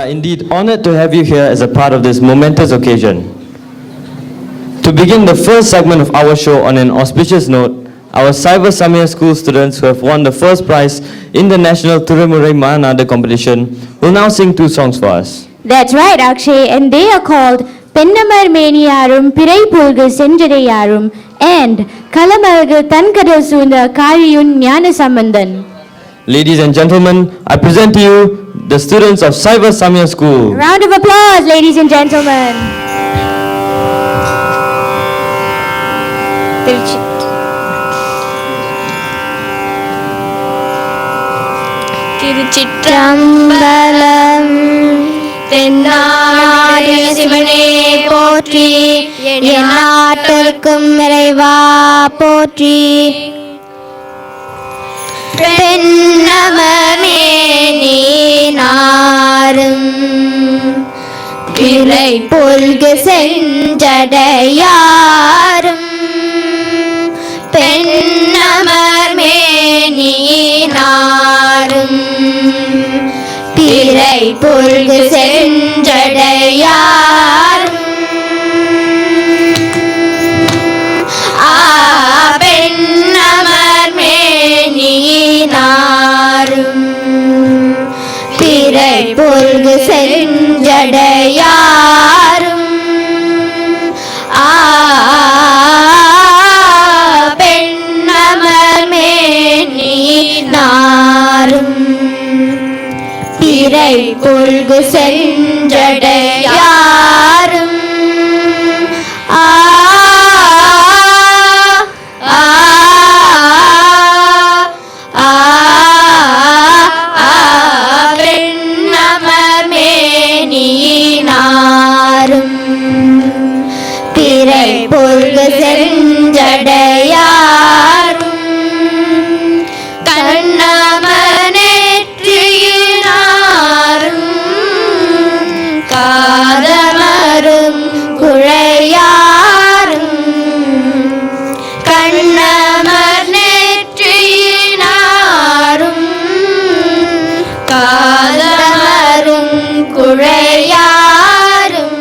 are indeed honored to have you here as a part of this momentous occasion. To begin the first segment of our show on an auspicious note, our Cyber Samir School students who have won the first prize in the National Turumurai Mahanada competition will now sing 2 songs for us. That's right, Akshay, and they are called Pennamar Meniyarum Pirai Pulgu Senjadayarum and Kalamargu Tankadal Sunda Kariyun Nyana Sambandan. Ladies and gentlemen, I present to you the students of Cyber Samir School. A round of applause, ladies and gentlemen. திருச்சிற்றம்பலம் தென்னாடுடைய சிவனே போற்றி எந்நாட்டிற்கும் இறைவா போற்றி பெண்ணமேனி நாரும் பிறை புல்கு செஞ்சடையாரும் பெண்ணமர்மேனி நாரும் பிறை புல்கு செஞ்சடையாரும் பெண்ணமர்மேனி நாரும் பிறை புல்கு செஞ்சடையாரும் பெண்ணமர்மேனி நாரும் பிறை புல்கு செஞ்சடையாரும் பெண்ணமர்மேனி நாரும் பிறை புல்கு செஞ்சடையாரும் கண்ணமனேற்றியினாரும் காதமரும் குழையாரும் கண்ணமனேற்றியினாரும் காதமரும் குழையாரும்.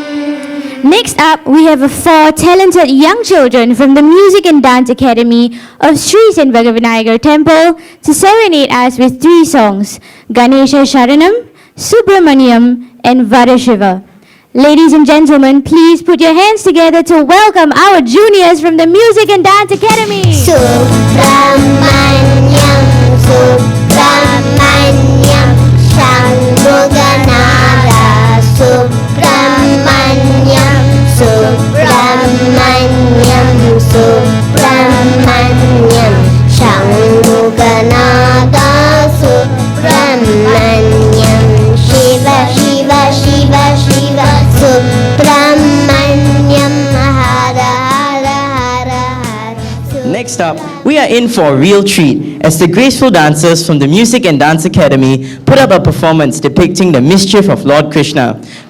Next up, we have 4 talented young children from the Music and Dance Academy of Sri Senpaga Vinayagar Temple to serenade us with 3 songs, Ganesha Sharanam, Subramaniam and Varashiva. Ladies and gentlemen, please put your hands together to welcome our juniors from the Music and Dance Academy. Subramaniam, Subramaniam, Shanmuganara, Subramaniam, Subramaniam, Subramaniam, Shanmuganara, Subramaniam, Shiva, Shiva, Shiva, Shiva, Subramaniam, Hara, Hara, Hara, Hara. Next up, we are in for a real treat as the graceful dancers from the Music and Dance Academy put up a performance depicting the mischief of Lord Krishna.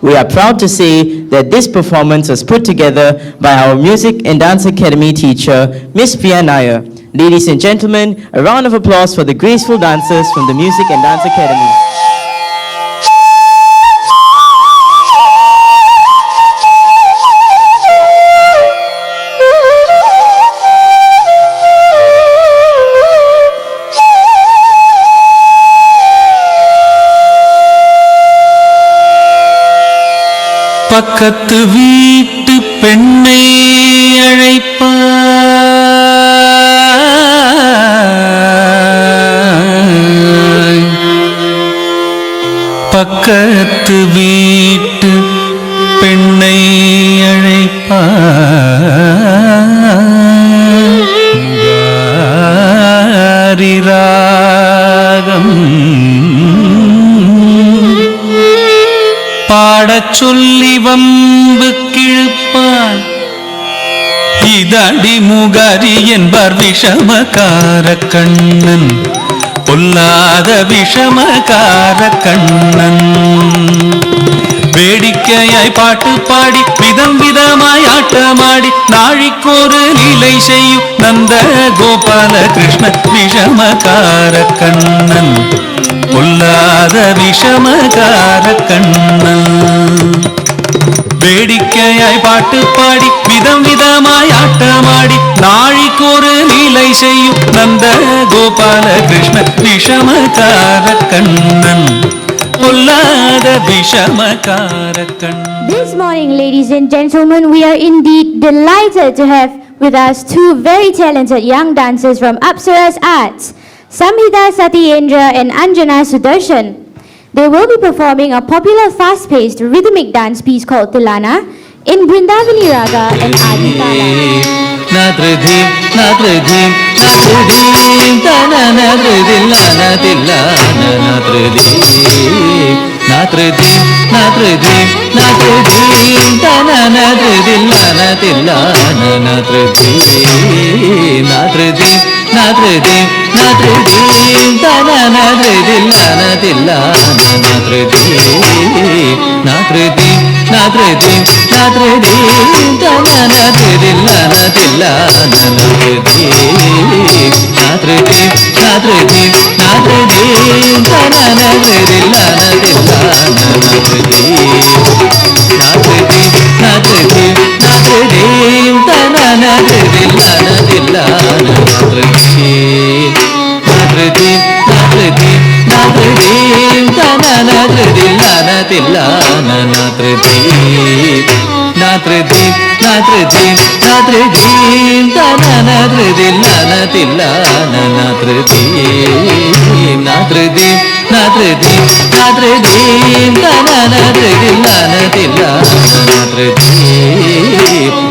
We are proud to say that this performance was put together by our Music and Dance Academy teacher, Miss Priya Nair. Ladies and gentlemen, a round of applause for the graceful dancers from the Music and Dance Academy. பக்கத்து வீட்டு பெண்ணை அழைப்பாய், பக்கத்து வீட்டு பெண்ணை அழைப்பாய், முராரி ராகம் பாடச் சொல்லி வம்பு கிழப்பான், இதடி முகரி என்பார் விஷமகார கண்ணன், பொல்லாத விஷமகார கண்ணன். வேடிக்கையாய் பாட்டு பாடி விதம் விதமாய் ஆட்டமாடி நாழிக்கொரு நிலை செய்யும் நந்த கோபால கிருஷ்ண விஷமகார கண்ணன், பொல்லாத விஷமகார கண்ணன். ലയലയായി പാട്ടുപാടി വിധം വിധമായി ആട്ടമാടി നാഴിക്കൊരു ലീലൈ ചെയ്യും Nanda Gopalakrishnan വിഷമകാരക്കണ്ണൻ പൊല്ലാத വിഷമകാരക്കണ്ണൻ. This morning, ladies and gentlemen, we are indeed delighted to have with us two very talented young dancers from Apsara's Arts, Samhita Satyendra and Anjana Sudarshan. They will be performing a popular fast-paced rhythmic dance piece called Tilana in Brindavani Raga and Adi Tala. Nadridhim, nadridhim, nadridhim, tana nadridillana tillana nadridhim. Nadridhim, nadridhim, nadridhim, tana nadridillana tillana nadridhim. Nadridhim, nadridhim, nadridhim, tana nadridillana tillana nadridhim. Nadridhim, nadridhim, nadridhim, tana nadridillana tillana nadridhim. Nadridhim, nadridhim, nadridhim, tana nadridillana tillana nadridhim. Nadridhim, nadridhim, nadridhim, tana nadridillana tillana nadridhim. Nadridhim, nadridhim, nadridhim, tana nadridillana tillana nadridhim. Nadridhim, nadridhim, nadridhim, tana nadridillana tillana nadridhim. Nadridhim, nadridhim, nadridhim, tana nadridillana tillana nadridhim.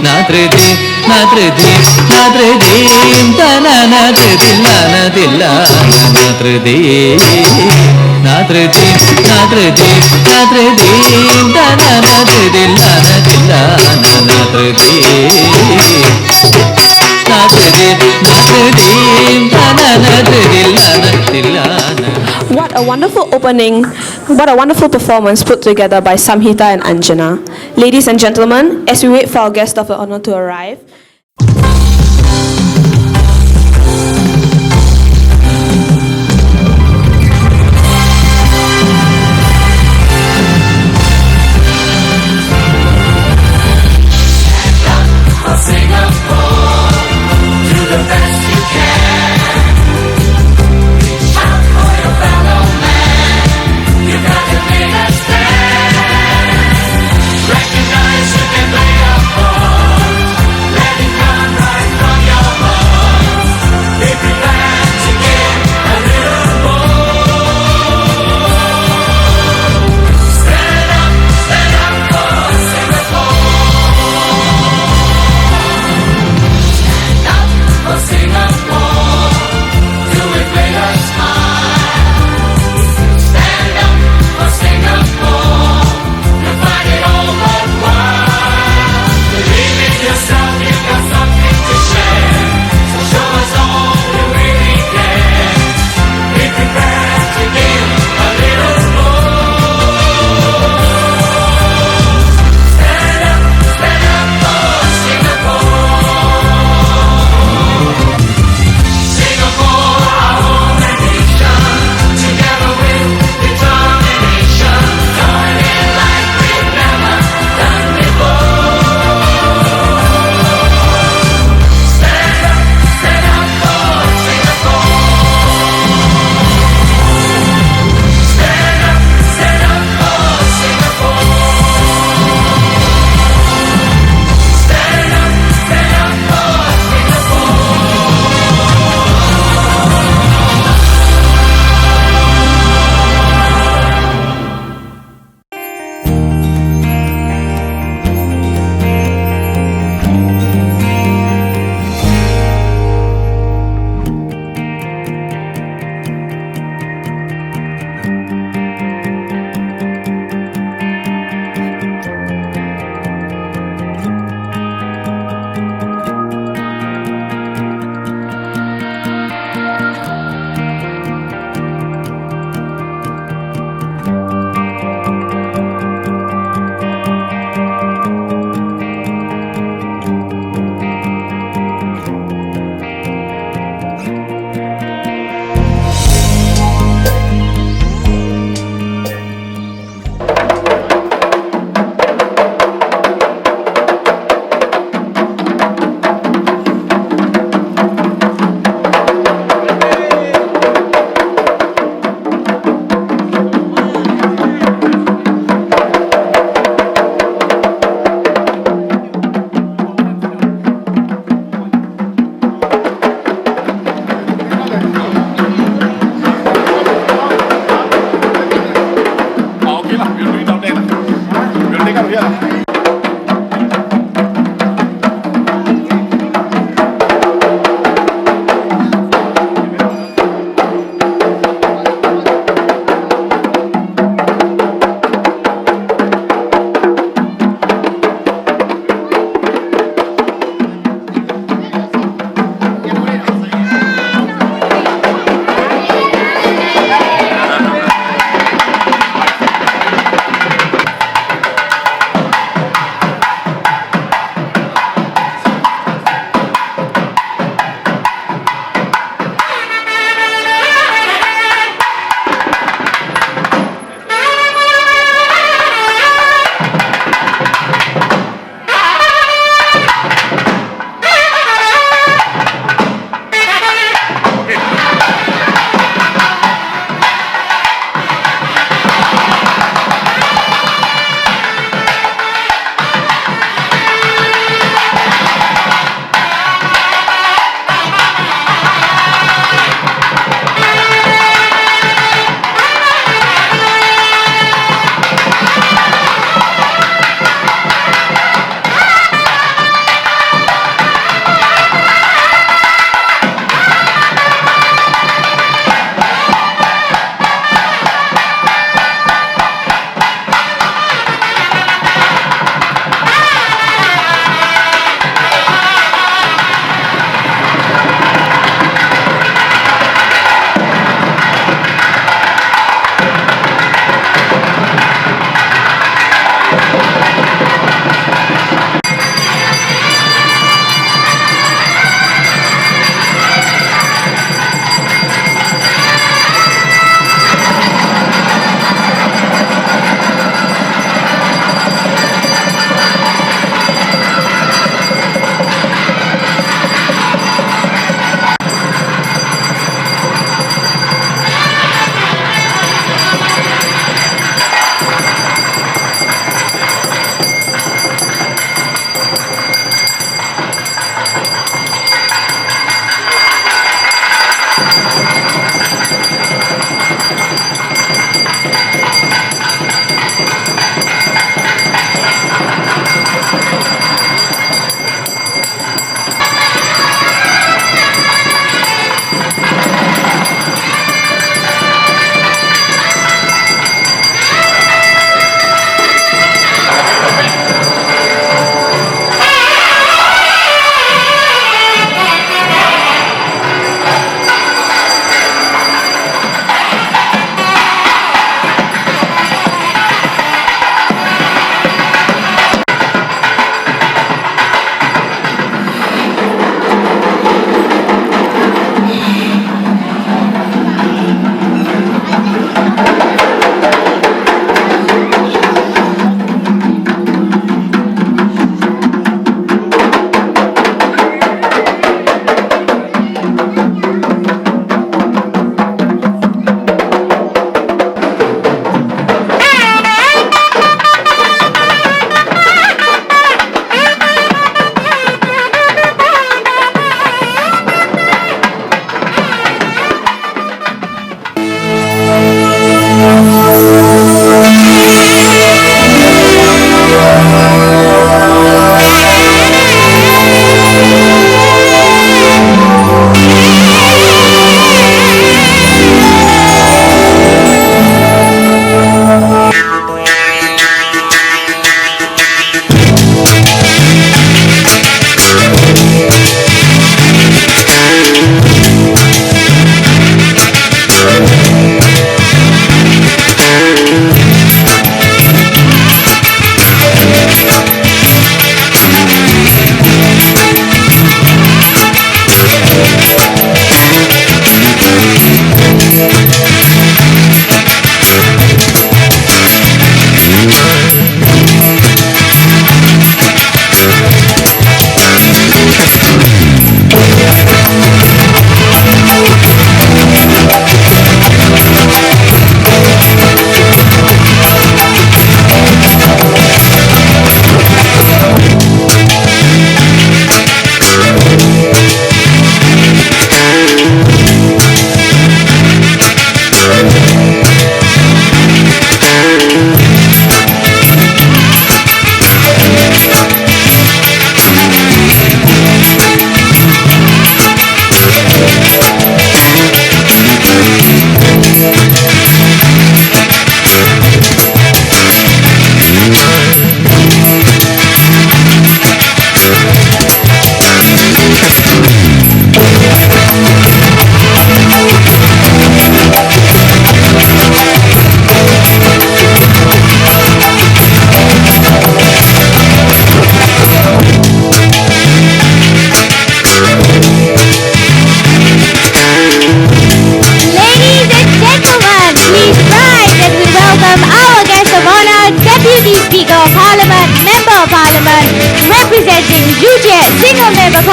Nadridhim, nadridhim, nadridhim, tana nadridillana tillana nadridhim. Nadridhim, nadridhim, nadridhim, tana nadridillana tillana nadridhim. Nadridhim, nadridhim, tana nadridillana tillana. What a wonderful opening, what a wonderful performance put together by Samhita and Anjana. Ladies and gentlemen, as we wait for our guest of the honor to arrive, Recognize you can play a part. Let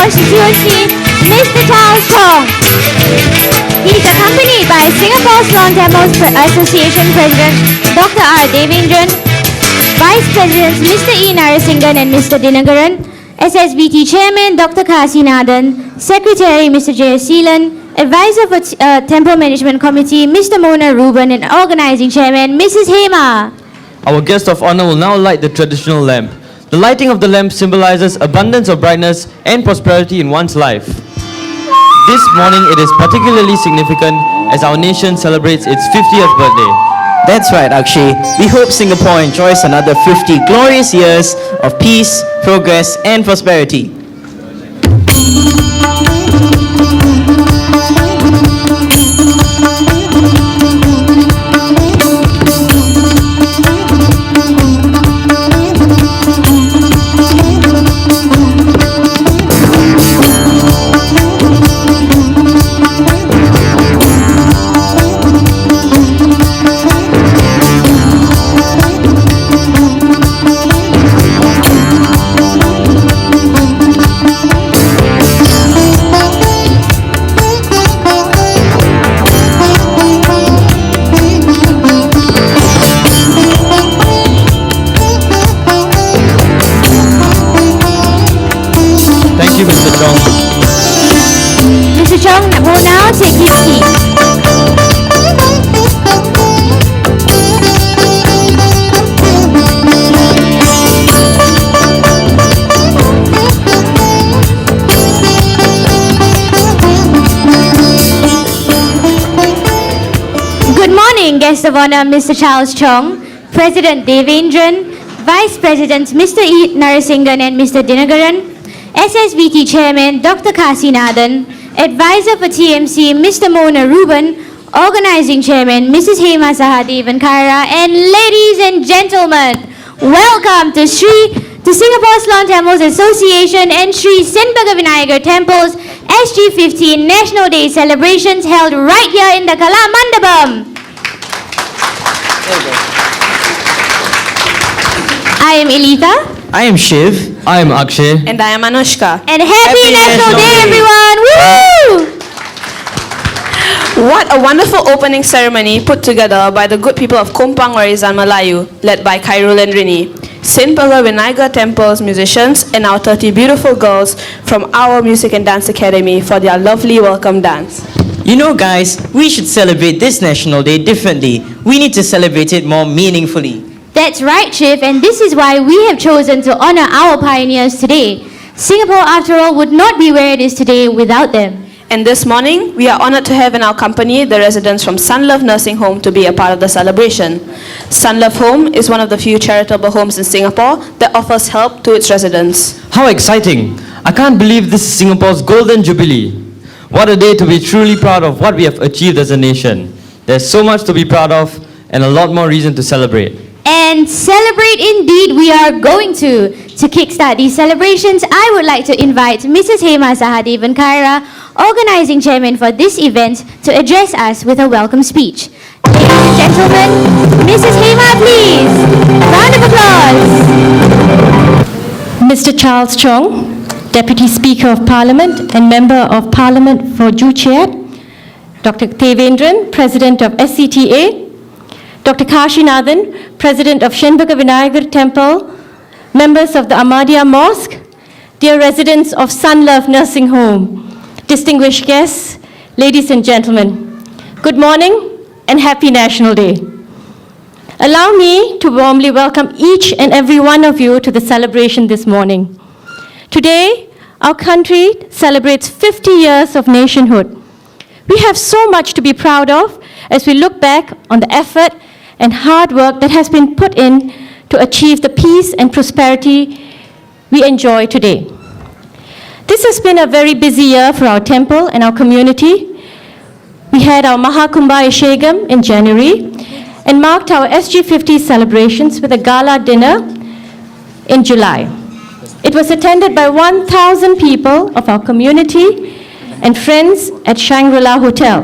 constituency, Mr. Charles Chong. He is accompanied by Singapore Lawn Temples Association President Dr. R. Devendran, Vice Presidents Mr. E. Narasingan and Mr. Dinagaran, SSBT Chairman Dr. Kasinathan, Secretary Mr. J. Seelan, Advisor for Temple Management Committee Mr. Mona Ruben and Organizing Chairman Mrs. Hema. Our guest of honor will now light the traditional lamp. The lighting of the lamp symbolizes abundance of brightness and prosperity in one's life. This morning it is particularly significant as our nation celebrates its 50th birthday. That's right, Akshay. We hope Singapore enjoys another 50 glorious years of peace, progress, and prosperity. Thank you, Mr. Chong. Mr. Chong will now take his seat. Good morning, guest of honor Mr. Charles Chong, President Devendran, Vice Presidents Mr. E. Narasingan and Mr. Dinagaran, SSBT Chairman Dr. Kasinathan, Advisor for TMC Mr. Mona Ruben, Organizing Chairman Mrs. Hema Sahadevan Kaira, and ladies and gentlemen, welcome to Singapore Lawn Temples Association and Sri Senpaga Vinayagar Temple's SG15 National Day celebrations held right here in the Kala Mandapam. I am Elita. I am Shiv. I am Akshay. And I am Anushka. And happy National Day, everyone! Woo! What a wonderful opening ceremony put together by the good people of Kompang Warisan Melayu, led by Khairul and Rini. Senpaga Vinayagar Temple's musicians and our 30 beautiful girls from our Music and Dance Academy for their lovely welcome dance. You know, guys, we should celebrate this National Day differently. We need to celebrate it more meaningfully. That's right, Chief, and this is why we have chosen to honor our pioneers today. Singapore, after all, would not be where it is today without them. And this morning, we are honored to have in our company the residents from Sunlove Nursing Home to be a part of the celebration. Sunlove Home is one of the few charitable homes in Singapore that offers help to its residents. How exciting! I can't believe this is Singapore's golden jubilee. What a day to be truly proud of what we have achieved as a nation. There's so much to be proud of and a lot more reason to celebrate. And celebrate indeed we are going to. To kickstart these celebrations, I would like to invite Mrs. Hema Sahadevan Kaira, Organizing Chairman for this event, to address us with a welcome speech. Ladies and gentlemen, Mrs. Hema, please. Round of applause. Mr. Charles Chong, Deputy Speaker of Parliament and Member of Parliament for Joo Chiat, Dr. Devendran, President of SCTA, Dr. Kasinathan, President of Senpaga Vinayagar Temple, members of the Ahmadiyya Mosque, dear residents of Sunlove Nursing Home, distinguished guests, ladies and gentlemen, good morning and happy National Day. Allow me to warmly welcome each and every one of you to the celebration this morning. Today, our country celebrates 50 years of nationhood. We have so much to be proud of as we look back on the effort and hard work that has been put in to achieve the peace and prosperity we enjoy today. This has been a very busy year for our temple and our community. We had our Mahakumbha Abhishekam in January and marked our SG50 celebrations with a gala dinner in July. It was attended by 1,000 people of our community and friends at Shangri-La Hotel.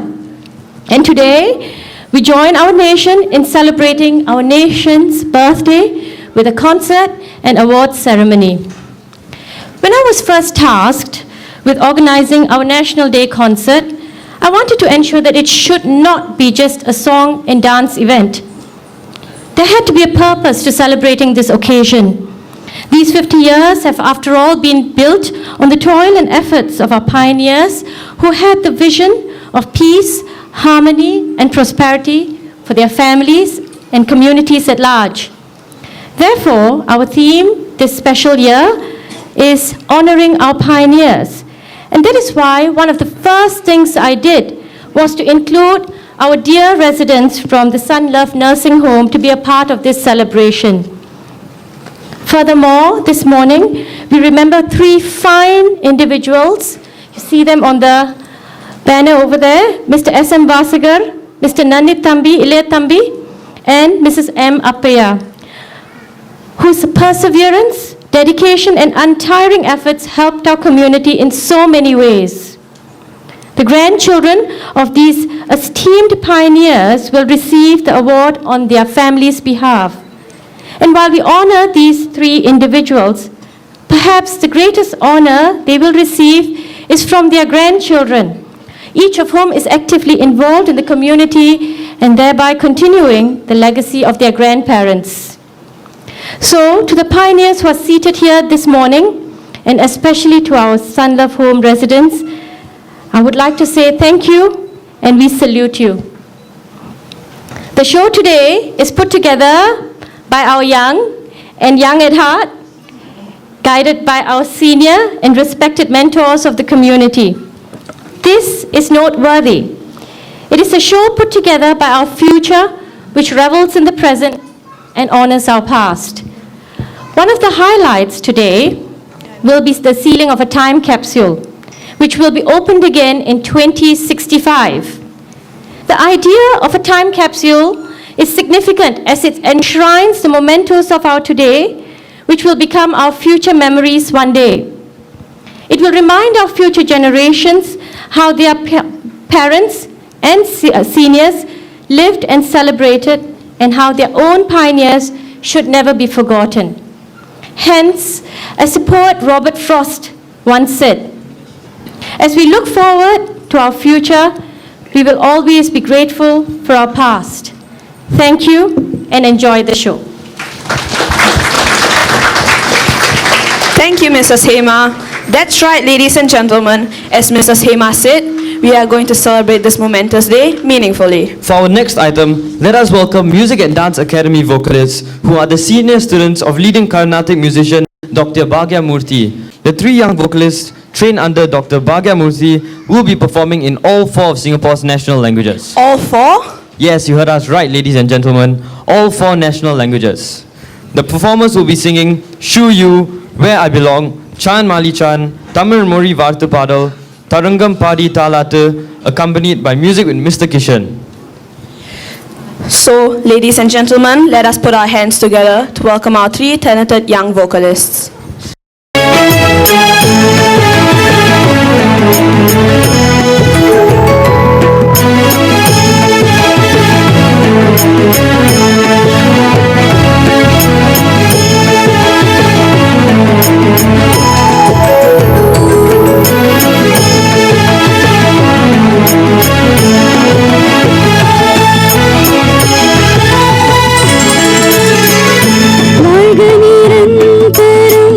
And today, we join our nation in celebrating our nation's birthday with a concert and awards ceremony. When I was first tasked with organizing our National Day concert, I wanted to ensure that it should not be just a song and dance event. There had to be a purpose to celebrating this occasion. These 50 years have, after all, been built on the toil and efforts of our pioneers who had the vision of peace, harmony, and prosperity for their families and communities at large. Therefore, our theme this special year is honoring our pioneers. And that is why one of the first things I did was to include our dear residents from the Sun Love Nursing Home to be a part of this celebration. Furthermore, this morning, we remember 3 fine individuals. You see them on the banner over there, Mr. S.M. Vasagar, Mr. Nandit Thambi, Ilayya Thambi, and Mrs. M. Appaya, whose perseverance, dedication, and untiring efforts helped our community in so many ways. The grandchildren of these esteemed pioneers will receive the award on their families' behalf. And while we honor these 3 individuals, perhaps the greatest honor they will receive is from their grandchildren, each of whom is actively involved in the community and thereby continuing the legacy of their grandparents. So, to the pioneers who are seated here this morning, and especially to our Sun Love Home residents, I would like to say thank you and we salute you. The show today is put together by our young and young at heart, guided by our senior and respected mentors of the community. This is noteworthy. It is a show put together by our future, which revels in the present and honors our past. One of the highlights today will be the sealing of a time capsule, which will be opened again in 2065. The idea of a time capsule is significant as it enshrines the mementos of our today, which will become our future memories one day. It will remind our future generations how their parents and seniors lived and celebrated, and how their own pioneers should never be forgotten. Hence, as the poet Robert Frost once said, as we look forward to our future, we will always be grateful for our past. Thank you and enjoy the show. Thank you, Mrs. Hema. That's right, ladies and gentlemen. As Mrs. Hema said, we are going to celebrate this momentous day meaningfully. For our next item, let us welcome Music and Dance Academy vocalists who are the senior students of leading Carnatic musician Dr. Bhagya Murthy. The 3 young vocalists trained under Dr. Bhagya Murthy will be performing in all 4 of Singapore's national languages. All 4? Yes, you heard us right, ladies and gentlemen. All 4 national languages. The performers will be singing Shu You, Where I Belong, Chan Mali Chan, Tamil Mori Varthu Padal, Tarangam Padi Talatu, accompanied by music with Mr. Kishan. So, ladies and gentlemen, let us put our hands together to welcome our 3 talented young vocalists. Margani Rantaram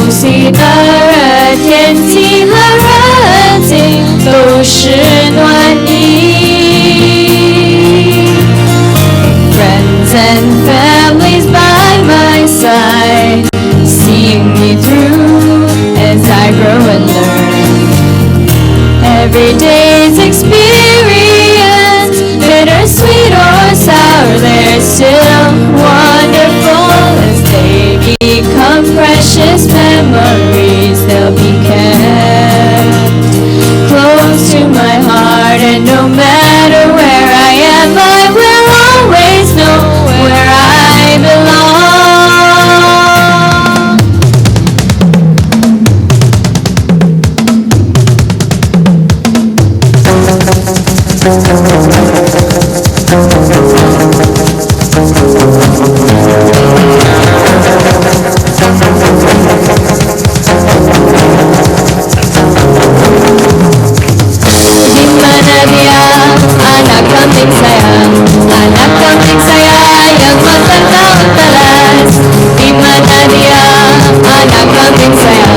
喜乐热天气和热情都是暖意。Friends and families by my side, seeing me through as I grow and learn. Every day's experience, bittersweet or sour, they're still wonderful as they become precious memories. They'll be kept close to my heart, and no matter where I am, I will always know where I belong. Di mana dia, anak kambing saya, anak kambing saya yang makan daun telas. Di mana dia, anak kambing saya,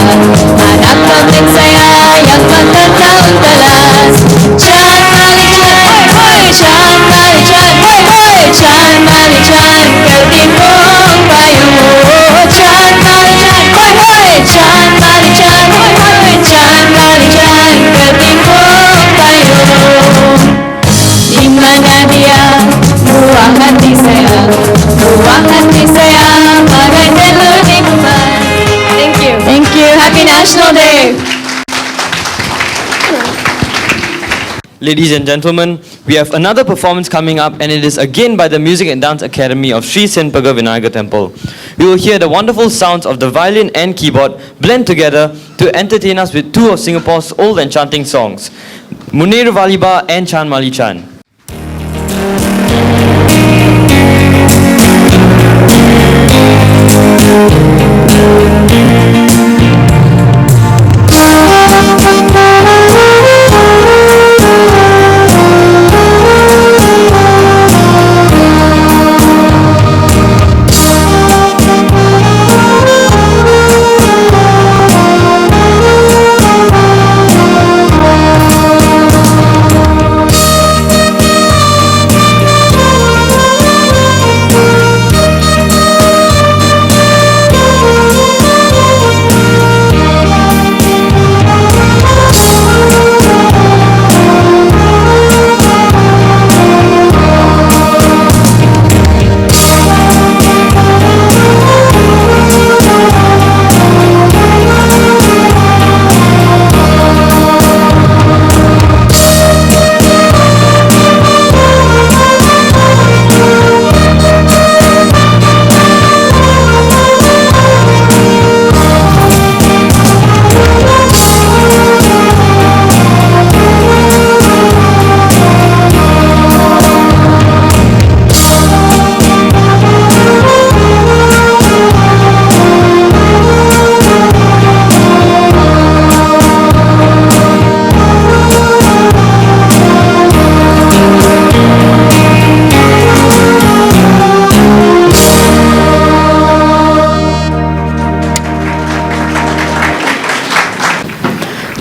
anak kambing saya yang makan daun telas. Chan Mali Chan, hoi Chan Mali Chan, hoi Chan Mali Chan, ketimbang payu. Chan Mali Chan, hoi Chan Mali Chan, hoi Chan Mali Chan, ketimbang payu. Di mana dia, buah hati saya, bagai telur di kuman. Thank you. Thank you. Happy National Day. Ladies and gentlemen, we have another performance coming up, and it is again by the Music and Dance Academy of Sri Senpaga Vinayagar Temple. We will hear the wonderful sounds of the violin and keyboard blend together to entertain us with two of Singapore's old enchanting songs, Munir Valiba and Chan Mali Chan.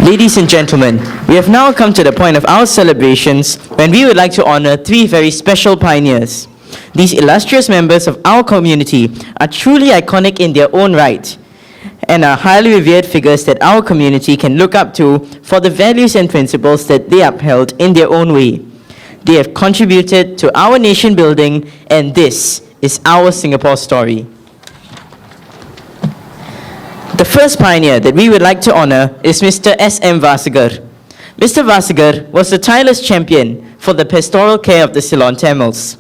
Ladies and gentlemen, we have now come to the point of our celebrations when we would like to honor three very special pioneers. These illustrious members of our community are truly iconic in their own right and are highly revered figures that our community can look up to for the values and principles that they upheld in their own way. They have contributed to our nation building, and this is our Singapore story. The first pioneer that we would like to honor is Mr. S.M. Vasigar. Mr. Vasigar was the tireless champion for the pastoral care of the Ceylon Tamils.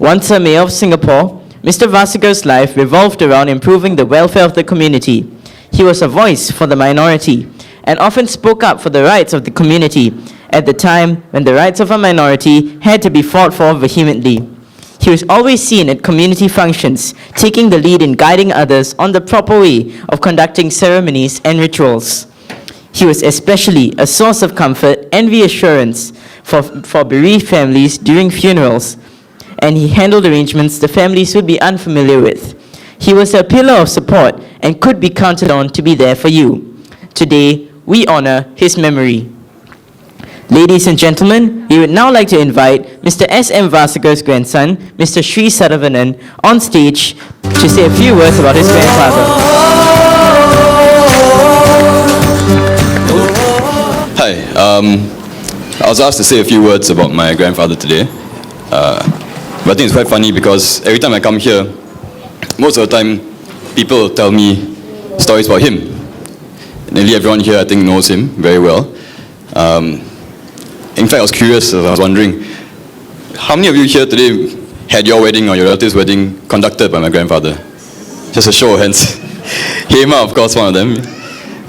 Once a mayor of Singapore, Mr. Vasigar's life revolved around improving the welfare of the community. He was a voice for the minority and often spoke up for the rights of the community at the time when the rights of a minority had to be fought for vehemently. He was always seen at community functions, taking the lead in guiding others on the proper way of conducting ceremonies and rituals. He was especially a source of comfort and reassurance for bereaved families during funerals, and he handled arrangements the families would be unfamiliar with. He was a pillar of support and could be counted on to be there for you. Today, we honor his memory. Ladies and gentlemen, we would now like to invite Mr. S.M. Vasagar's grandson, Mr. Sri Saravanan, on stage to say a few words about his grandfather. Hi, I was asked to say a few words about my grandfather today. But I think it's quite funny because every time I come here, most of the time, people tell me stories about him. Nearly everyone here, I think, knows him very well. In fact, I was curious, I was wondering, how many of you here today had your wedding or your relative's wedding conducted by my grandfather? Just a show of hands. Hema, of course, one of them.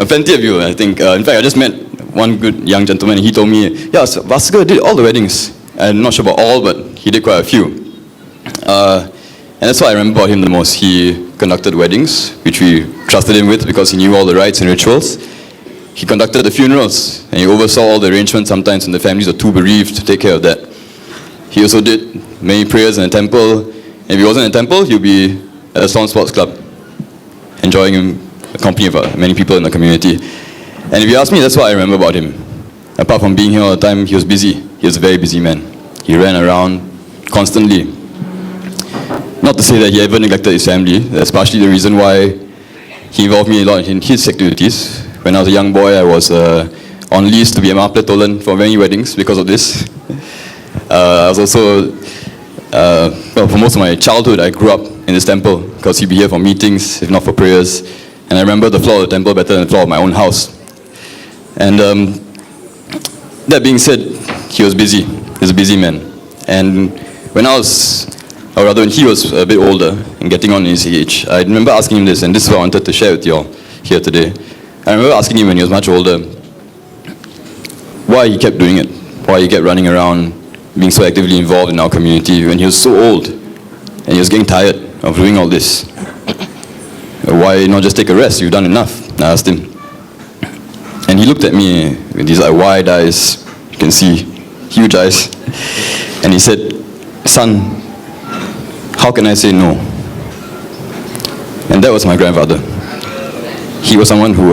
Plenty of you, I think. In fact, I just met one good young gentleman, and he told me, yeah, so Vasagar did all the weddings. I'm not sure about all, but he did quite a few. And that's what I remember about him the most. He conducted weddings, which we trusted him with because he knew all the rites and rituals. He conducted the funerals, and he oversaw all the arrangements sometimes when the families are too bereaved to take care of that. He also did many prayers in the temple. And if he wasn't in the temple, he'd be at a Storm Sports Club, enjoying the company of many people in the community. And if you ask me, that's what I remember about him. Apart from being here all the time, he was busy. He was a very busy man. He ran around constantly. Not to say that he ever neglected his family. That's partially the reason why he involved me a lot in his activities. When I was a young boy, I was on lease to be a Maple Tolan for many weddings because of this. I was also, well, for most of my childhood, I grew up in this temple because he'd be here for meetings, if not for prayers. And I remember the floor of the temple better than the floor of my own house. And that being said, he was busy. He was a busy man. And when I was, or rather when he was a bit older and getting on in his age, I remember asking him this, and this is what I wanted to share with you all here today. I remember asking him when he was much older why he kept doing it, why he kept running around, being so actively involved in our community when he was so old and he was getting tired of doing all this. Why not just take a rest? You've done enough, I asked him. And he looked at me with these wide eyes, you can see, huge eyes, and he said, "Son, how can I say no?" And that was my grandfather. He was someone who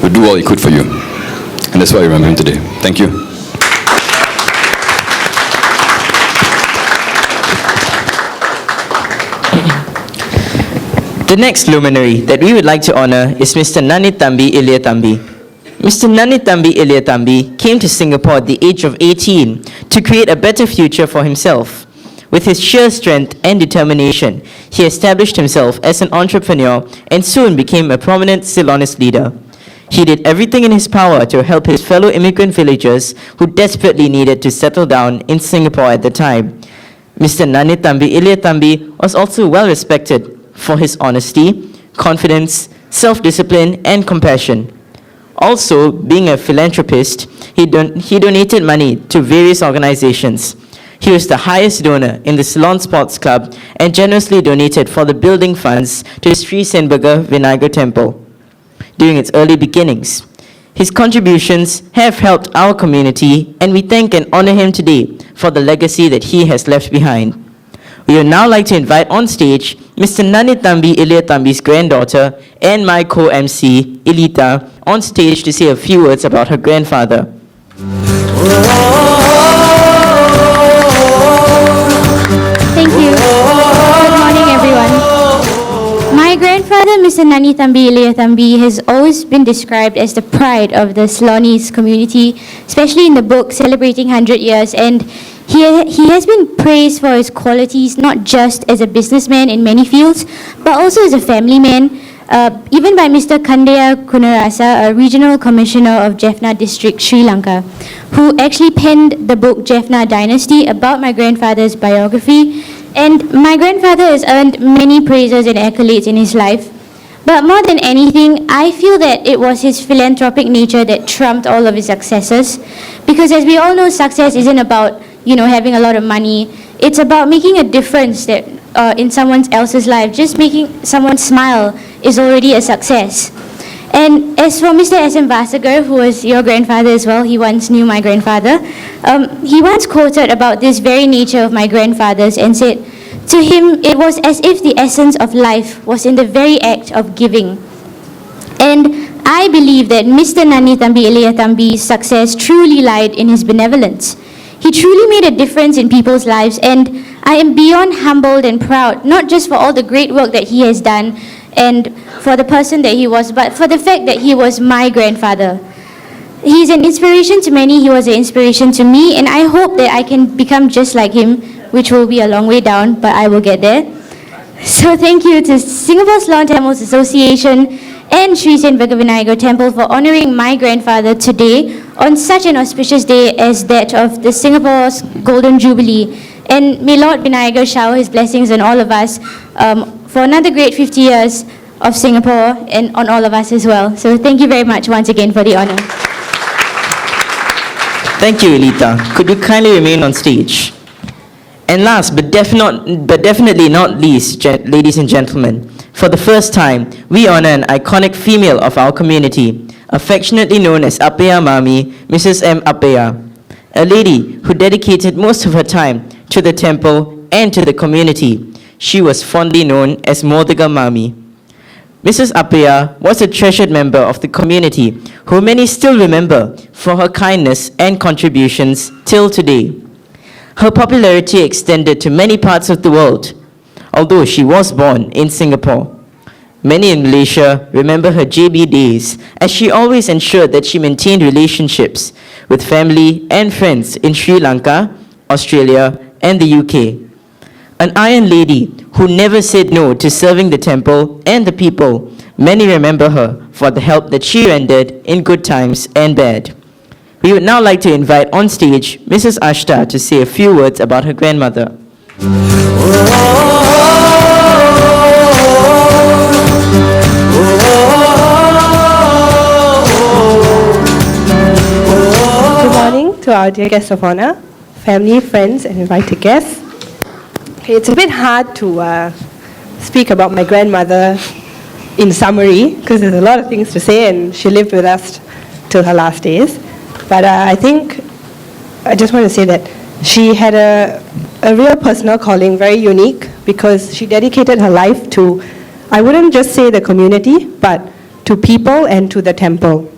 would do all he could for you. And that's why I remember him today. Thank you. The next luminary that we would like to honor is Mr. Nanithambi Iliathambi. Mr. Nanithambi Iliathambi came to Singapore at the age of 18 to create a better future for himself. With his sheer strength and determination, he established himself as an entrepreneur and soon became a prominent Ceylonese leader. He did everything in his power to help his fellow immigrant villagers who desperately needed to settle down in Singapore at the time. Mr. Nanithambi Iliathambi was also well respected for his honesty, confidence, self-discipline, and compassion. Also, being a philanthropist, he donated money to various organizations. He was the highest donor in the Ceylon Sports Club and generously donated for the building funds to Sri Senpaga Vinayagar Temple during its early beginnings. His contributions have helped our community, and we thank and honor him today for the legacy that he has left behind. We would now like to invite on stage Mr. Nanithambi Iliathambi's granddaughter and my co-MC, Ilita, on stage to say a few words about her grandfather. Thank you. Good morning, everyone. My grandfather, Mr. Nanithambi Iliathambi, has always been described as the pride of the Ceylonese community, especially in the book celebrating 100 years. And he has been praised for his qualities, not just as a businessman in many fields, but also as a family man. Even by Mr. Kandeya Kunarasa, a regional commissioner of Jaffna district, Sri Lanka, who actually penned the book Jaffna Dynasty about my grandfather's biography. And my grandfather has earned many praises and accolades in his life. But more than anything, I feel that it was his philanthropic nature that trumped all of his successes. Because as we all know, success isn't about, having a lot of money. It's about making a difference that in someone else's life. Just making someone smile is already a success. And as for Mr. S.M. Vasagar, who was your grandfather as well, he once knew my grandfather, he once quoted about this very nature of my grandfather's and said, To him, it was as if the essence of life was in the very act of giving. And I believe that Mr. Nani Thambi Ilayya Thambi's success truly lied in his benevolence. He truly made a difference in people's lives, and I am beyond humbled and proud, not just for all the great work that he has done and for the person that he was, but for the fact that he was my grandfather. He is an inspiration to many, he was an inspiration to me, and I hope that I can become just like him, which will be a long way down, but I will get there. So thank you to Singapore's Lawn Tamils Association and Sri Senpaga Vinayagar Temple for honouring my grandfather today on such an auspicious day as that of the Singapore's Golden Jubilee. And may Lord Vinayagar shower his blessings on all of us for another great 50 years of Singapore and on all of us as well. So thank you very much once again for the honour. Thank you, Elita. Could you kindly remain on stage? And last, but definitely not least, ladies and gentlemen, for the first time, we honor an iconic female of our community, affectionately known as Appeya Mami, Mrs. M. Appeya, a lady who dedicated most of her time to the temple and to the community. She was fondly known as Modega Mami. Mrs. Appeya was a treasured member of the community who many still remember for her kindness and contributions till today. Her popularity extended to many parts of the world, although she was born in Singapore. Many in Malaysia remember her JB days, as she always ensured that she maintained relationships with family and friends in Sri Lanka, Australia, and the UK. An iron lady who never said no to serving the temple and the people. Many remember her for the help that she rendered in good times and bad. We would now like to invite on stage Mrs. Ashta to say a few words about her grandmother. Good morning to our dear guests of honor, family, friends, and invited guests. It's a bit hard to speak about my grandmother in summary because there's a lot of things to say, and she lived with us till her last days. But I think I just want to say that she had a real personal calling, very unique, because she dedicated her life to, I wouldn't just say the community, but to people and to the temple.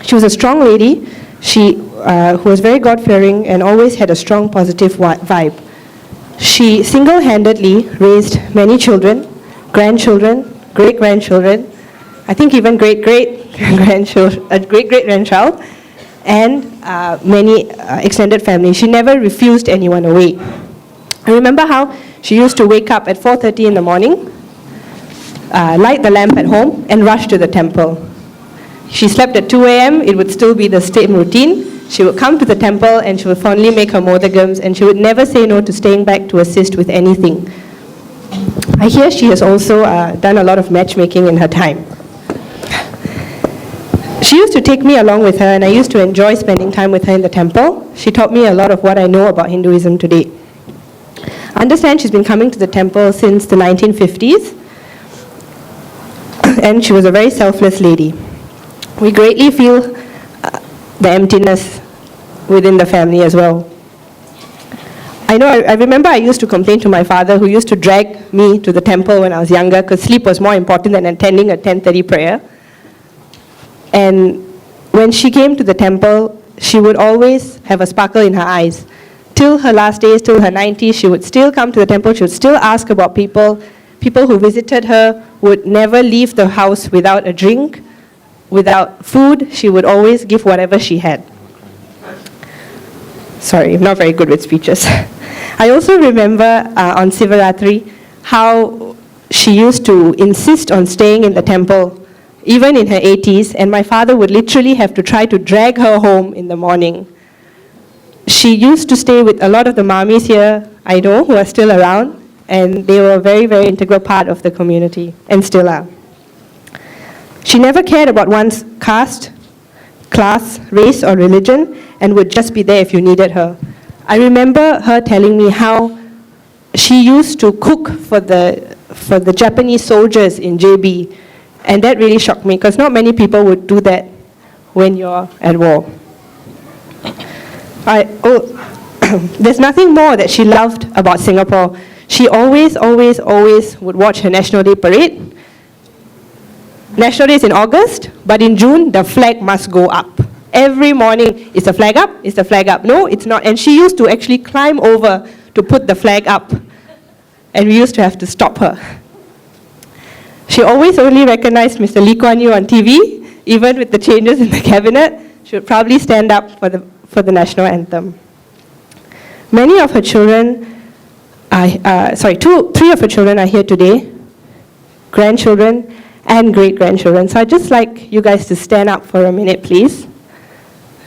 She was a strong lady, who was very God-fearing and always had a strong positive vibe. She single-handedly raised many children, grandchildren, great-grandchildren, I think even great-great-grandchildren, a great-great-grandchild, and many extended family. She never refused anyone away. I remember how she used to wake up at 4:30 in the morning, light the lamp at home, and rush to the temple. She slept at 2 a.m., it would still be the same routine. She would come to the temple and she would fondly make her modegams, and she would never say no to staying back to assist with anything. I hear she has also done a lot of matchmaking in her time. She used to take me along with her, and I used to enjoy spending time with her in the temple. She taught me a lot of what I know about Hinduism today. I understand she's been coming to the temple since the 1950s, and she was a very selfless lady. We greatly feel the emptiness within the family as well. I remember I used to complain to my father, who used to drag me to the temple when I was younger, because sleep was more important than attending a 10:30 prayer. And when she came to the temple, she would always have a sparkle in her eyes. Till her last days, till her 90s, she would still come to the temple, she would still ask about people. People who visited her would never leave the house without a drink, without food. She would always give whatever she had. Sorry, I'm not very good with speeches. I also remember on Sivaratri how she used to insist on staying in the temple even in her 80s, and my father would literally have to try to drag her home in the morning. She used to stay with a lot of the mamis here, I know, who are still around, and they were a very, very integral part of the community, and still are. She never cared about one's caste, class, race, or religion, and would just be there if you needed her. I remember her telling me how she used to cook for the Japanese soldiers in JB, and that really shocked me, because not many people would do that when you're at war. There's nothing more that she loved about Singapore. She always would watch her National Day parade. National Day is in August, but in June, the flag must go up. Every morning, is the flag up? Is the flag up? No, it's not. And she used to actually climb over to put the flag up. And we used to have to stop her. She always only recognized Mr. Lee Kuan Yew on TV, even with the changes in the cabinet. She would probably stand up for the national anthem. Many of her children, three of her children are here today, grandchildren and great-grandchildren. So I'd just like you guys to stand up for a minute, please.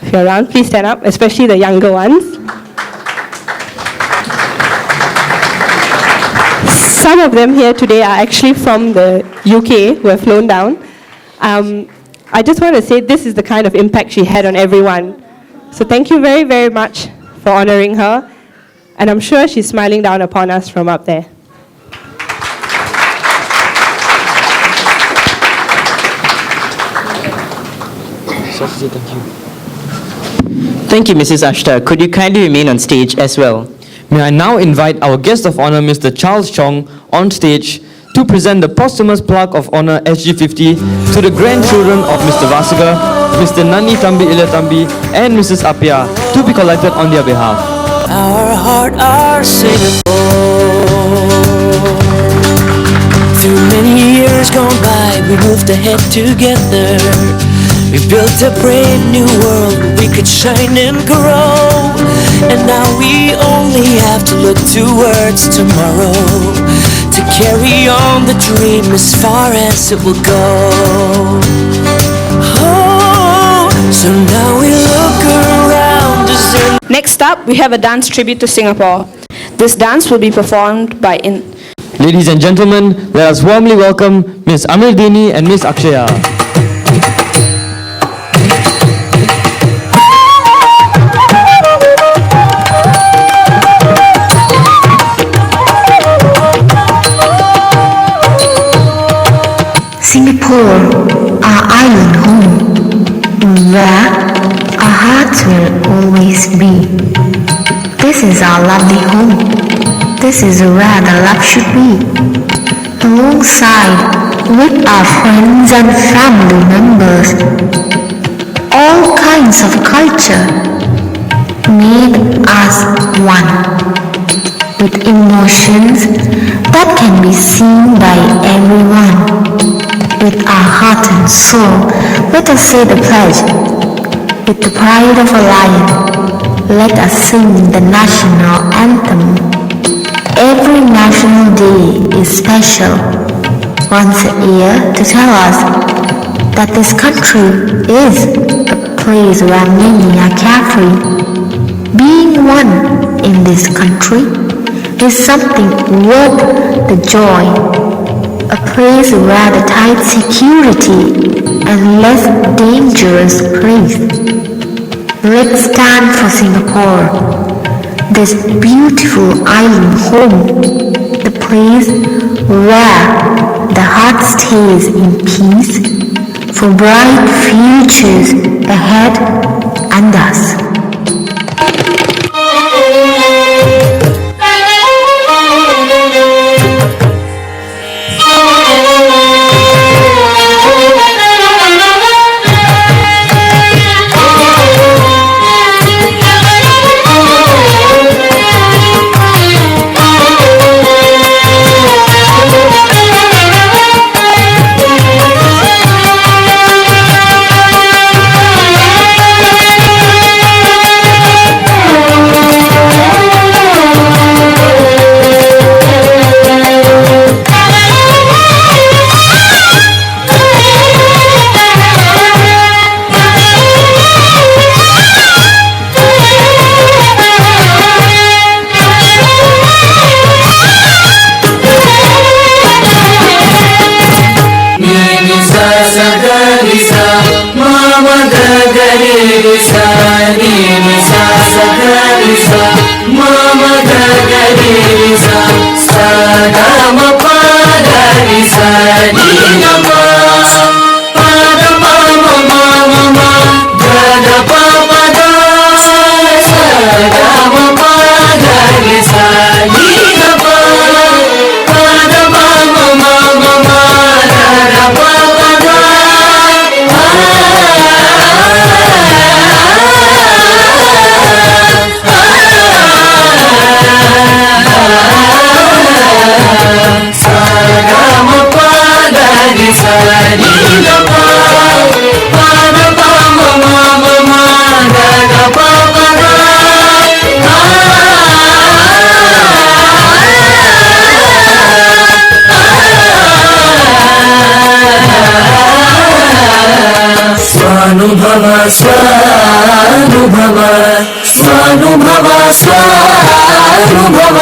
If you're around, please stand up, especially the younger ones. Some of them here today are actually from the UK who have flown down. I just want to say this is the kind of impact she had on everyone. So thank you very, very much for honoring her. And I'm sure she's smiling down upon us from up there. Thank you, Mrs. Ashta. Could you kindly remain on stage as well? May I now invite our guest of honor, Mr. Charles Chong, on stage to present the posthumous plaque of honor SG50 to the grandchildren of Mr. Vasagar, Mr. Nani Tambi Ilatambi, and Mrs. Apia to be collected on their behalf. Our heart, our Singapore. Through many years gone by, we moved ahead together. We built a brave new world where we could shine and grow. And now we only have to look towards tomorrow to carry on the dream as far as it will go. Oh, so now we look around us. Next up, we have a dance tribute to Singapore. This dance will be performed by Ladies and gentlemen, let us warmly welcome Ms. Amildini and Ms. Akshaya. Singapore, our island home, where our hearts will always be. This is our lovely home. This is where the love should be. Alongside with our friends and family members, all kinds of culture made us one. With emotions that can be seen by everyone. With our heart and soul, let us say the pledge. With the pride of a lion, let us sing the national anthem. Every national day is special, once a year, to tell us that this country is a place where many are carefree. Being one in this country is something worth the joy. A place where the tight security and less dangerous place. Let's stand for Singapore, this beautiful island home, the place where the heart stays in peace for bright futures ahead and us. Sa स्वानुभव स्वानुभव स्वानुभव स्वानुभव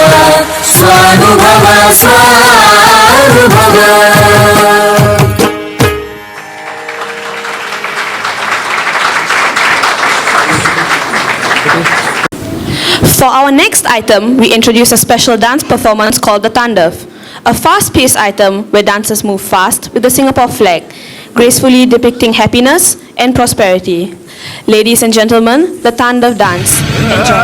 स्वानुभव स्वानुभव. For our next item, we introduce a special dance performance called the Tandav, a fast-paced item where dancers move fast with the Singapore flag, gracefully depicting happiness and prosperity. Ladies and gentlemen, the Tandav dance. Enjoy.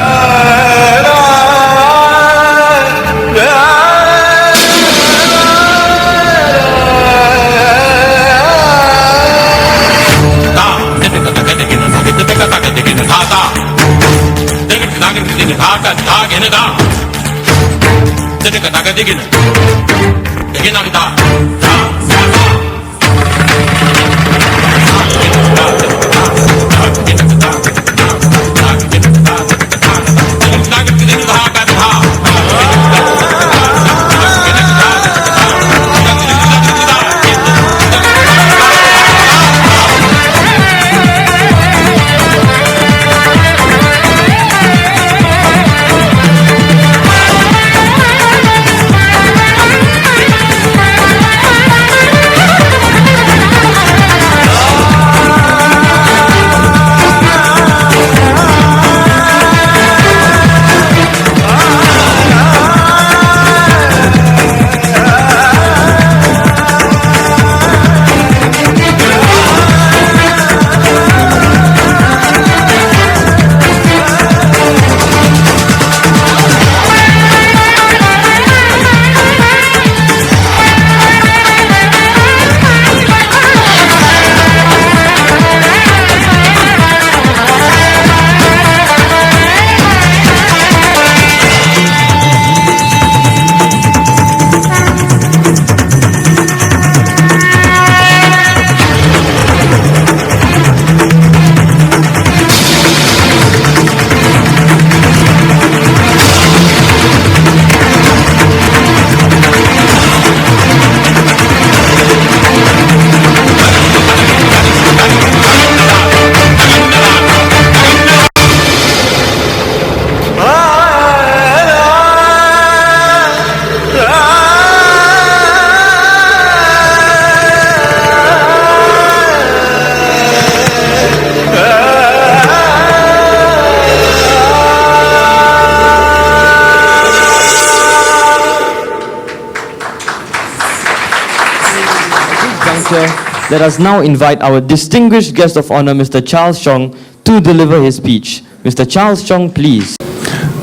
Let us now invite our distinguished guest of honor, Mr. Charles Chong, to deliver his speech. Mr. Charles Chong, please.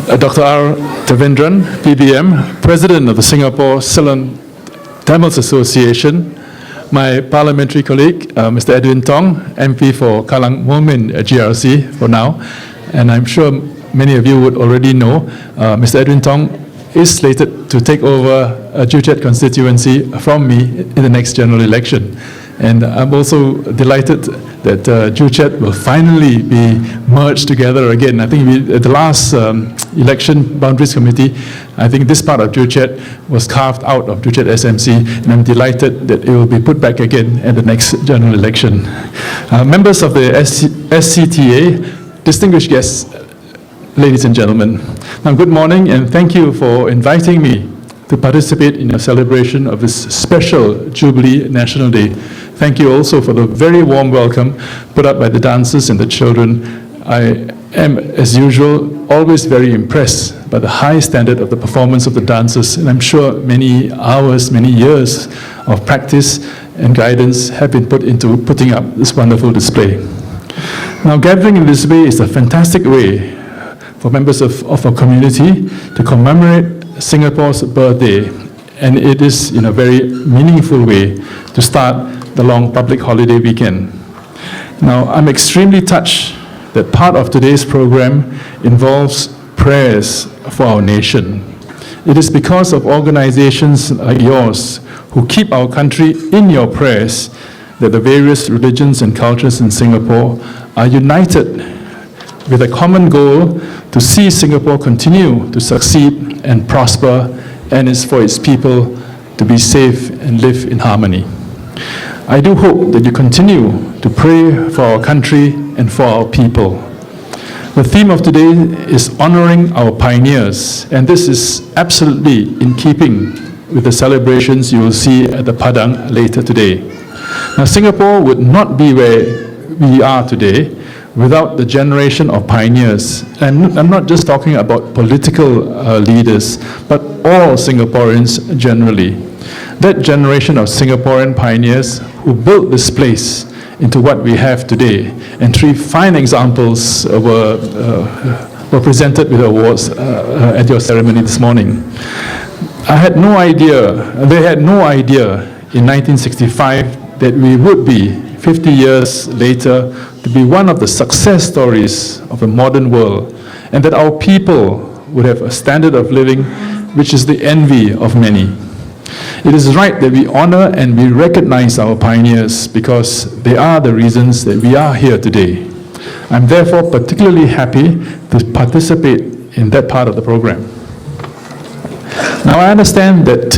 Dr. R. Tevendran, PBM, President of the Singapore Ceylon Tamils Association, my parliamentary colleague, Mr. Edwin Tong, MP for Kallang Momin GRC for now, and I'm sure many of you would already know, Mr. Edwin Tong is slated to take over a Joo Chiat constituency from me in the next general election. And I'm also delighted that Joo Chiat will finally be merged together again. I think at the last election boundaries committee, I think this part of Joo Chiat was carved out of Joo Chiat SMC, and I'm delighted that it will be put back again at the next general election. Members of the SCTA, distinguished guests, ladies and gentlemen, now good morning and thank you for inviting me to participate in your celebration of this special Jubilee National Day. Thank you also for the very warm welcome put up by the dancers and the children. I am, as usual, always very impressed by the high standard of the performance of the dancers, and I'm sure many hours, many years of practice and guidance have been put into putting up this wonderful display. Now, gathering in this way is a fantastic way for members of our community to commemorate Singapore's birthday, and it is in a very meaningful way to start the long public holiday weekend. Now, I'm extremely touched that part of today's program involves prayers for our nation. It is because of organizations like yours who keep our country in your prayers that the various religions and cultures in Singapore are united with a common goal to see Singapore continue to succeed and prosper, and is for its people to be safe and live in harmony. I do hope that you continue to pray for our country and for our people. The theme of today is honoring our pioneers, and this is absolutely in keeping with the celebrations you will see at the Padang later today. Now, Singapore would not be where we are today without the generation of pioneers. And I'm not just talking about political leaders, but all Singaporeans generally. That generation of Singaporean pioneers who built this place into what we have today. And 3 fine examples were presented with awards at your ceremony this morning. I had no idea, they had no idea in 1965 that we would be, 50 years later, to be one of the success stories of the modern world, and that our people would have a standard of living which is the envy of many. It is right that we honor and we recognize our pioneers because they are the reasons that we are here today. I'm therefore particularly happy to participate in that part of the program. Now, I understand that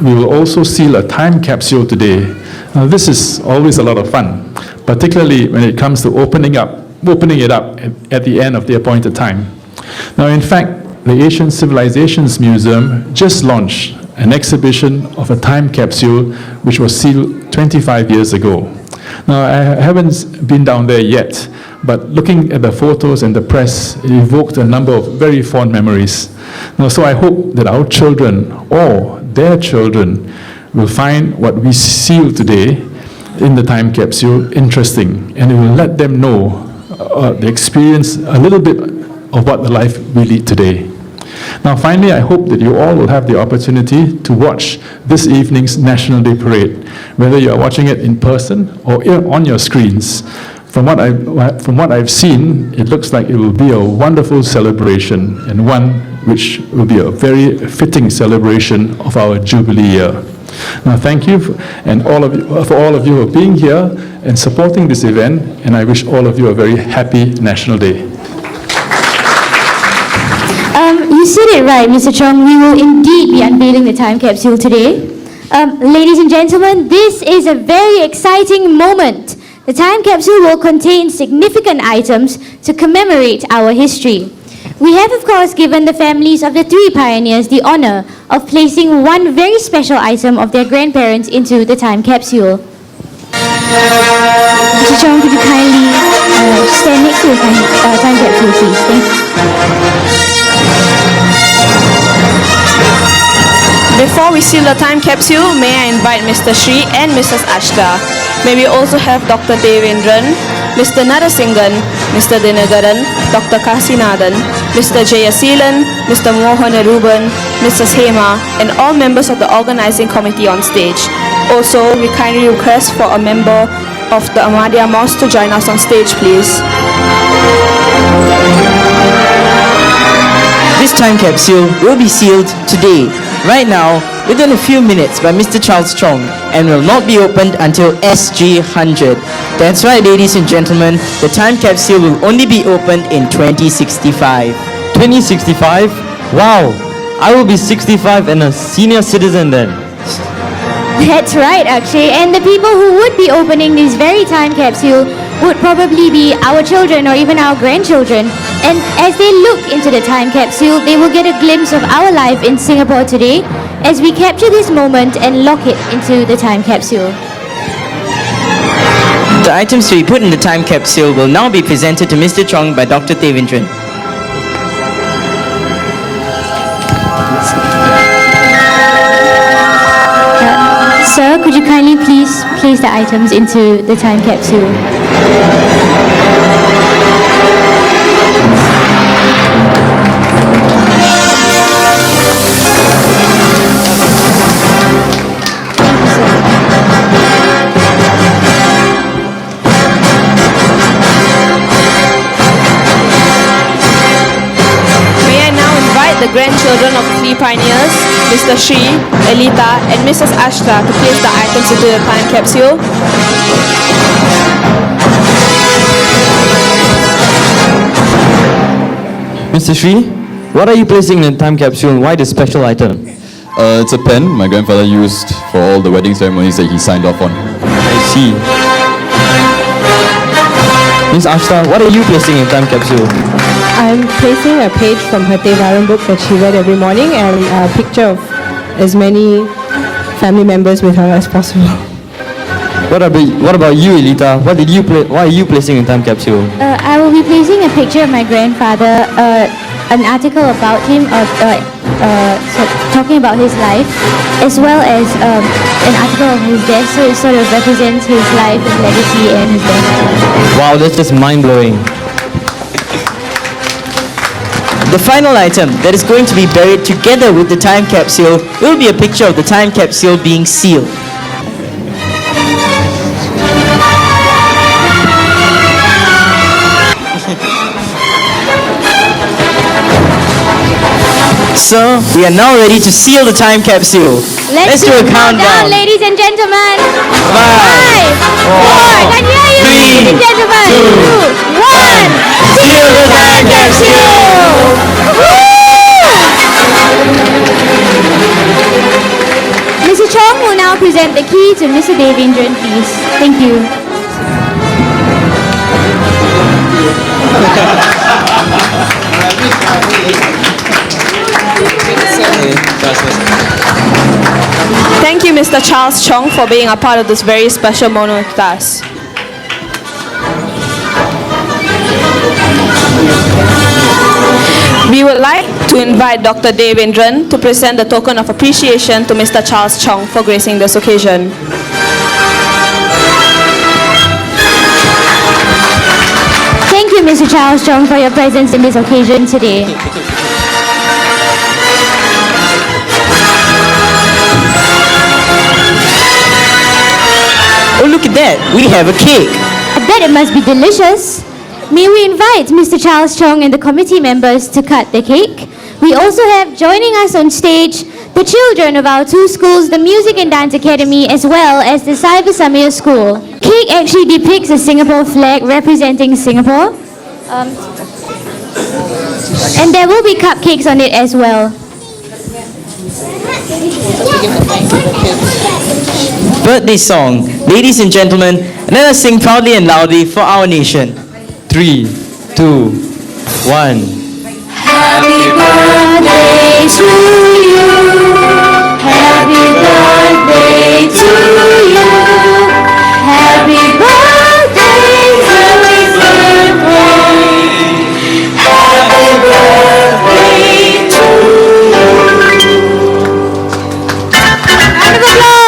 we will also seal a time capsule today. Now, this is always a lot of fun, particularly when it comes to opening it up at the end of the appointed time. Now, in fact, the Asian Civilizations Museum just launched an exhibition of a time capsule which was sealed 25 years ago. Now, I haven't been down there yet, but looking at the photos and the press, it evoked a number of very fond memories. Now, so I hope that our children or their children will find what we seal today in the time capsule interesting, and it will let them know the experience a little bit of what the life we lead today. Now, finally, I hope that you all will have the opportunity to watch this evening's National Day Parade, whether you are watching it in person or on your screens. From what I've seen, it looks like it will be a wonderful celebration, and one which will be a very fitting celebration of our Jubilee year. Now, thank you for all of you for being here and supporting this event, and I wish all of you a very happy National Day. You said it right, Mr. Chong. We will indeed be unveiling the time capsule today. Ladies and gentlemen, this is a very exciting moment. The time capsule will contain significant items to commemorate our history. We have, of course, given the families of the 3 pioneers the honor of placing one very special item of their grandparents into the time capsule. Mr. Chong, could you kindly stand next to the time capsule, please? Thank you. Before we seal the time capsule, may I invite Mr. Shri and Mrs. Ashta. May we also have Dr. Devendran, Mr. Narasingan, Mr. Dinagaran, Dr. Kasinathan, Mr. Jayasilan, Mr. Mohan Aruban, Mrs. Hema, and all members of the organizing committee on stage. Also, we kindly request for a member of the Ahmadiyya Mosque to join us on stage, please. This time capsule will be sealed today, right now, within a few minutes by Mr. Charles Chong, and will not be opened until SG 100. That's right, ladies and gentlemen, the time capsule will only be opened in 2065. 2065? Wow! I will be 65 and a senior citizen then. That's right, Akshay. And the people who would be opening this very time capsule would probably be our children or even our grandchildren. And as they look into the time capsule, they will get a glimpse of our life in Singapore today as we capture this moment and lock it into the time capsule. The items to be put in the time capsule will now be presented to Mr. Chong by Dr. Devendran. Sir, could you kindly please place the items into the time capsule? The grandchildren of the 3 pioneers, Mr. Shri, Elita, and Mrs. Ashta, to place the items into the time capsule. Mr. Shri, what are you placing in the time capsule and why this special item? It's a pen my grandfather used for all the wedding ceremonies that he signed off on. I see. Miss Ashta, what are you placing in time capsule? I'm placing a page from her Tevaram book that she read every morning and a picture of as many family members with her as possible. What about you, Elita? Why are you placing in time capsule? I will be placing a picture of my grandfather, an article about him, talking about his life, as well as an article of his death, so it sort of represents his life, his legacy, and his death. Wow, that's just mind-blowing. The final item that is going to be buried together with the time capsule will be a picture of the time capsule being sealed. So, we are now ready to seal the time capsule. Let's do a countdown, ladies and gentlemen. 5, 4, can you hear you, ladies and gentlemen? 2, 1. Seal the time capsule! Mr. Chong will now present the key to Mr. Devendran, please. Thank you. Thank you, Mr. Charles Chong, for being a part of this very special moment with us. We would like to invite Dr. Devendran to present the token of appreciation to Mr. Charles Chong for gracing this occasion. Thank you, Mr. Charles Chong, for your presence in this occasion today. Oh, look at that. We have a cake. I bet it must be delicious. May we invite Mr. Charles Chong and the committee members to cut the cake. We also have joining us on stage the children of our two schools, the Music and Dance Academy, as well as the Cyber Samir School. Cake actually depicts a Singapore flag representing Singapore. And there will be cupcakes on it as well. Birthday song. Ladies and gentlemen, let us sing proudly and loudly for our nation. 3, 2, 1. Happy birthday to you. Happy birthday to you. Happy birthday, happy birthday. Happy birthday to you. Round of applause.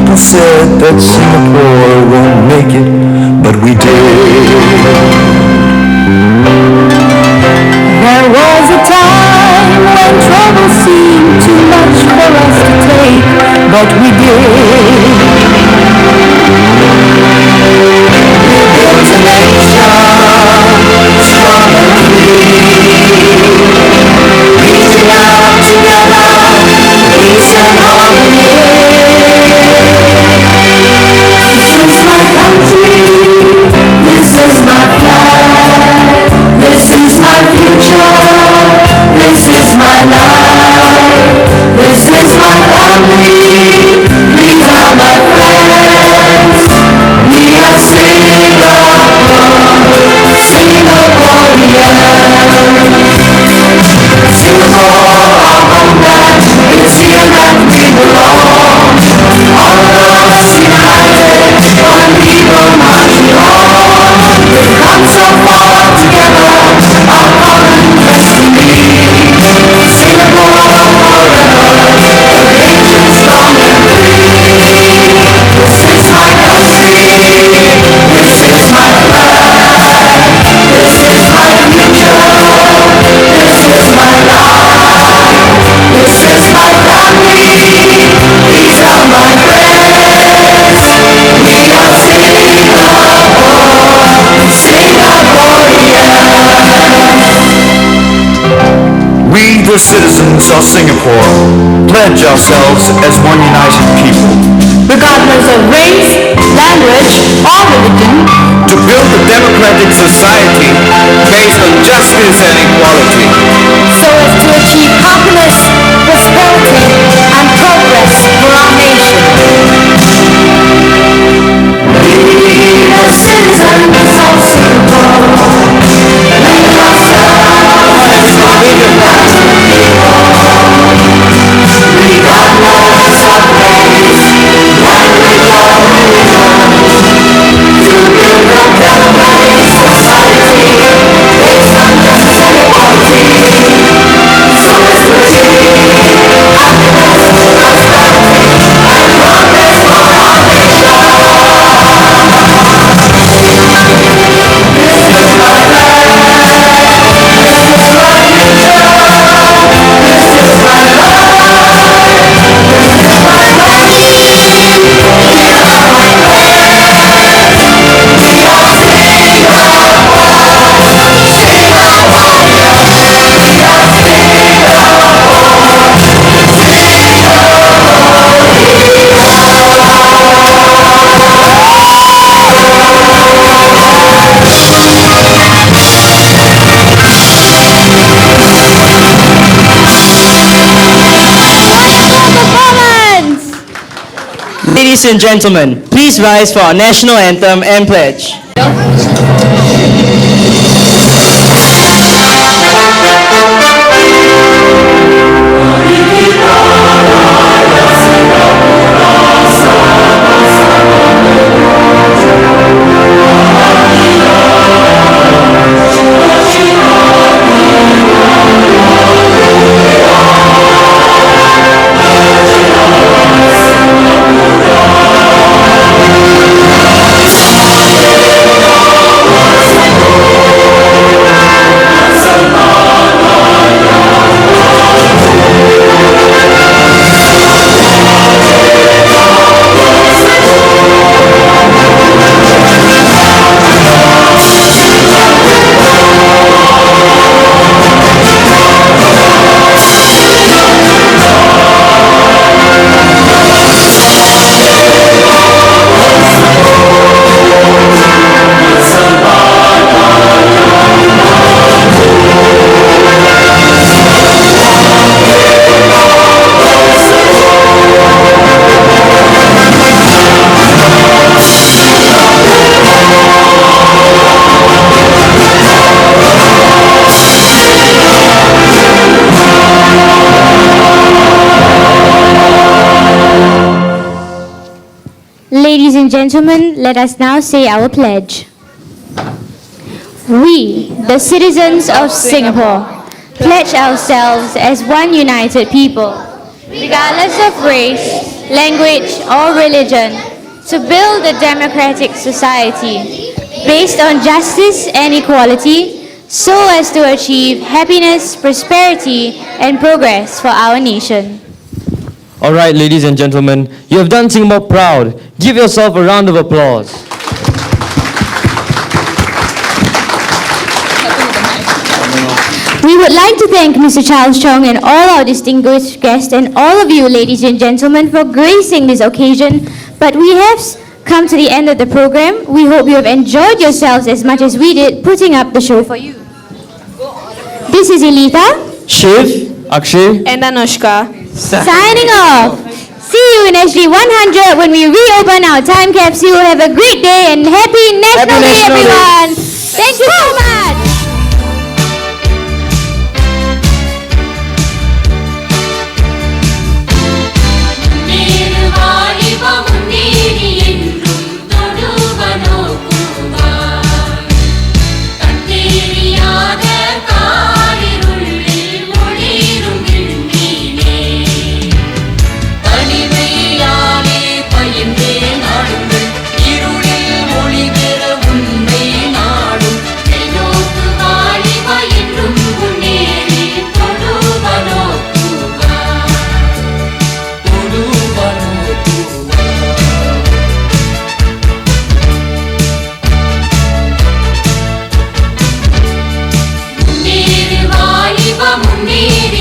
people said that Singapore won't make it, but we did. There was a time when trouble seemed too much for us to take, but we did. We built a nation, strong and free, reaching out together, peace and harmony. This is my country, this is my flag, this is my future, this is my life, this is my family, these are my friends, we are Singapore, Singaporeans. Singapore, our homeland, it's here that we belong. All of us united, one people marching on. We've come so far together, our common destiny. Singapore forever, a nation strong and free. This is my country, this is my flag, this is my future, this is my life, this is my family, these are my friends. We are Singapore, Singaporeans. We, the citizens of Singapore, pledge ourselves as one united people Regardless of race, language, or religion, to build a democratic society based on justice and equality. so as to achieve happiness, prosperity, and progress for our nation. We, the citizens of Singapore, pledge ourselves as one united people, regardless of race, language, or religion, to build a democratic society based on justice and equality, so as to achieve happiness, prosperity, and progress for our nation. This is my land, this is my future, this is my life, this is my family, these are my friends, we are Singapore, Singaporeans, we are Ladies and gentlemen, please rise for our national anthem and pledge. Ladies and gentlemen, let us now say our pledge. We, the citizens of Singapore, pledge ourselves as one united people, regardless of race, language, or religion to build a democratic society based on justice and equality so as to achieve happiness, prosperity, and progress for our nation. All right, ladies and gentlemen, you have done Singapore proud. Give yourself a round of applause. We would like to thank Mr. Charles Chong and all our distinguished guests and all of you, ladies and gentlemen, for gracing this occasion. But we have come to the end of the program. We hope you have enjoyed yourselves as much as we did putting up the show for you. This is Elitha, Shiv, Akshay, And Anushka. signing off. See you in SG 100 when we reopen our time capsule. Have a great day and happy National Day, National Day. everyone. Thank you so much. முன்னேறி